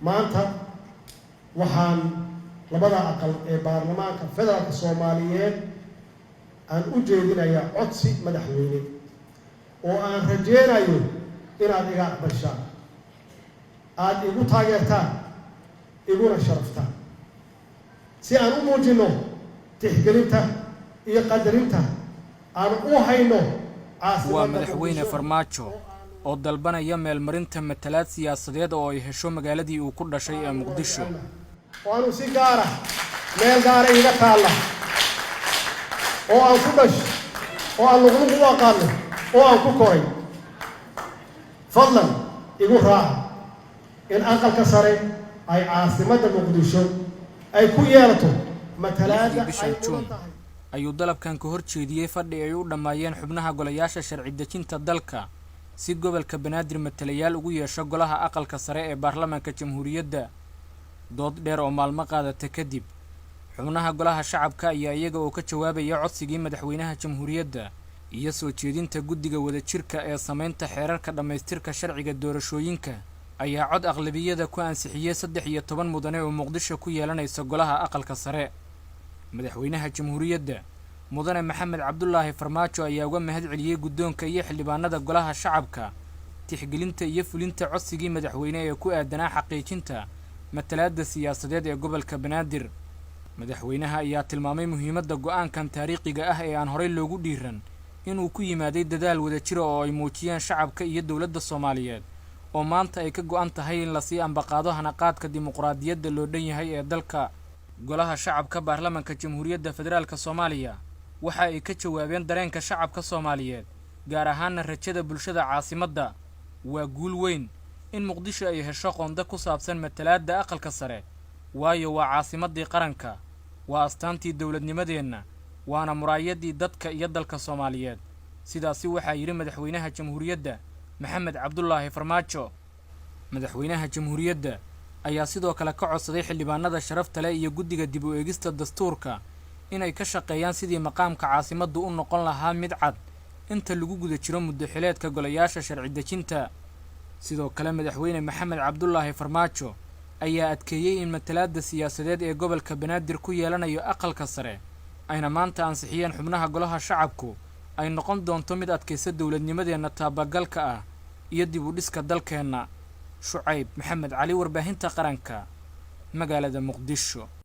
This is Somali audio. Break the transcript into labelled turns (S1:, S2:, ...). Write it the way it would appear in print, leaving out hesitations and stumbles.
S1: maanta waxaan labada aqal ee baarlamaanka federaalka Soomaaliyeed aan u jeedinayaa codsi madaxweyne oo aan rajeynayo inaad iga aqbashaan aad igu taageertaan iguna sharaftaan si aan u muujino tixgelinta iyo qadarinta aan u hayno
S2: waa madaxweyne Farmaajo oo dalbanaya meelmarinta matalaad siyaasadeed oo ay hesho magaaladii uu ku dhashay ee Muqdisho
S1: waanu si gaar ah meel gaar ah iga taala oo aan ku dhashay oo aan luqluq u aqaano oo aan ku koray fadlan igu raaca in aqalka sare ay caasimadda Muqdisho ay ku yeelato matalaada ay
S2: ayuu dalabkan ka hor jeediyay fadhi ay u dhamaayeen xubnaha golayaasha sharci dejinta dalka si gobolka Banaadir matalayaal ugu yeesho golaha aqalka sare ee baarlamaanka jamhuuriyadda dood dheer oo maalmo qaadata kadib xubnaha golaha shacabka ayaa iyaga oo ka jawaabaya codsigii madaxweynaha jamhuuriyadda iyo soo jeedinta guddiga wadajirka ee sameynta xeerarka dhamaystirka sharciga doorashooyinka ayaa cod aqlabiyada ku ansixiyay 13 mudane oo Muqdisho ku yeelanaysa golaha aqalka sare madaxweynaha jamhuuriyadda mudane Maxamed Cabdullaahi Farmaajo ayaa uga mahad celiyay guddoonka iyo xildhibaanada golaha shacabka tixgelinta iyo fulinta codsigii madaxweyne ee ku aadanaa xaqiijinta matalaadda siyaasadeed ee gobolka Banaadir madaxweynaha ayaa tilmaamay muhiimadda go'aankan taariikhiga ah ee aan horey loogu dhiiran inuu ku yimaaday dadaal wadajir oo ay muujiyeen shacabka iyo dawladda Soomaaliyeed oo maanta ay ka go'an tahay in la sii ambaqaado hanaqaadka dimuqraadiyadda loo dhan yahay ee dalka golaha shacabka baarlamaanka jamhuuriyadda federaalka Soomaaliya waxa ay ka jawaabeen dareenka shacabka Soomaaliyeed gaar ahaan rajada bulshada caasimadda waa guul weyn in Muqdisho ay hesho qoonda ku saabsan matalaadda aqalka sare waayo waa caasimaddii qaranka waa astaantii dawladnimadeena waana muraayadii dadka iyo dalka Soomaaliyeed sidaasi waxa yiri madaxweynaha jamhuuriyadda Maxamed Cabdullaahi Farmaajo madaxweynaha jamhuuriyadda ayaa sidoo kale ka codsaday xildhibaanada sharafta leh iyo guddiga dib u eegista dastuurka inay ka shaqeeyaan sidii maqaamka caasimaddu u noqon lahaa mid cad inta lagu guda jiro muddo xileedka golayaasha sharci dejinta sidoo kale madaxweyne Maxamed Cabdullaahi Farmaajo ayaa adkeeyay in matalaadda siyaasadeed ee gobolka Banaadir ku yeelanayo aqalka sare ayna maanta ansixiyeen xubnaha golaha shacabku ay noqon doonto mid adkaysa dawladnimadeena taabagalka ah iyo dib u dhiska dalkeena Shucayb Maxamed Cali warbaahinta qaranka magaalada Muqdisho.